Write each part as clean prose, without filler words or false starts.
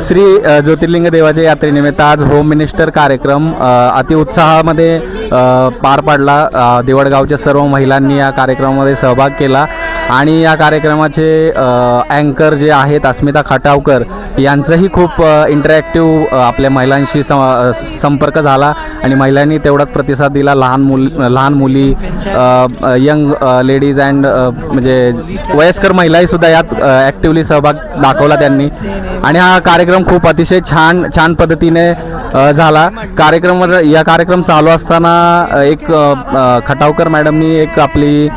श्री ज्योतिर्लिंग देवाच्या यात्रेनिमित्त आज होम मिनिस्टर कार्यक्रम अति उत्साहामध्ये पार पाडला। देवडगावच्या सर्व महिलांनी या कार्यक्रमामध्ये सहभाग केला आणि या कार्यक्रमाचे अँकर जे आहेत अस्मिता खटावकर यांचंही खूप इंटरॅक्टिव्ह आपल्या महिलांशी संपर्क झाला आणि महिलांनी तेवढाच प्रतिसाद दिला। लहान मुली, यंग लेडीज अँड म्हणजे वयस्कर महिलाही सुद्धा यात ॲक्टिव्हली सहभाग दाखवला त्यांनी आणि हा कार्यक्रम खूप अतिशय छान पद्धतीने झाला। कार्यक्रम चालू असताना एक खटावकर मॅडमनी एक आपली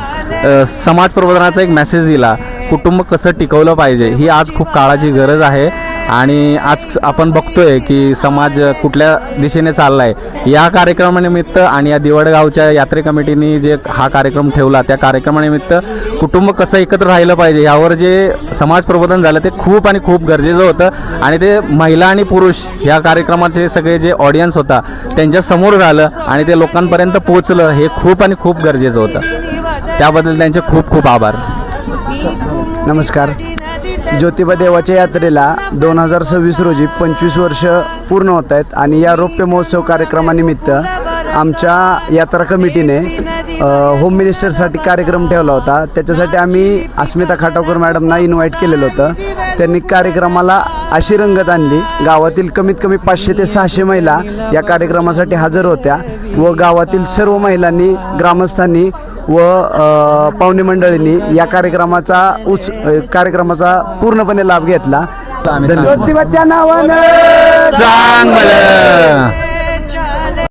समाज प्रबोधनाचा एक मेसेज दिला, कुटुंब कसं टिकवलं पाहिजे ही आज खूप काळाची गरज आहे आणि आज आपण बघतोय की समाज कुठल्या दिशेने चाललाय। या कार्यक्रमानिमित्त आणि या देवडगावच्या यात्रे कमिटीने जे हा कार्यक्रम ठेवला त्या कार्यक्रमानिमित्त कुटुंब कसं एकत्र राहिलं पाहिजे यावर जे समाज प्रबोधन झालं ते खूप आणि खूप गरजेचं होतं आणि ते महिला आणि पुरुष या कार्यक्रमाचे सगळे जे ऑडियन्स होता त्यांच्या समोर झालं आणि ते लोकांपर्यंत पोहोचलं हे खूप आणि खूप गरजेचं होतं। त्याबद्दल त्यांचे खूप खूप आभार। नमस्कार। ज्योतिबा देवाच्या यात्रेला 2026 रोजी 25 वर्ष पूर्ण होत आहेत आणि या रौप्य महोत्सव कार्यक्रमानिमित्त आमच्या यात्रा कमिटीने होम मिनिस्टरसाठी कार्यक्रम ठेवला होता। त्याच्यासाठी आम्ही अस्मिता खटावकर मॅडमना इन्व्हाइट केलेलं होतं। त्यांनी कार्यक्रमाला अशी रंगत आणली, गावातील कमीत कमी 500 ते 600 महिला या कार्यक्रमासाठी हजर होत्या व गावातील सर्व महिलांनी, ग्रामस्थांनी व पाहुणे मंडळींनी या कार्यक्रमाचा पूर्णपणे लाभ घेतला। ज्योतिबाच्या नावानं चांगलं।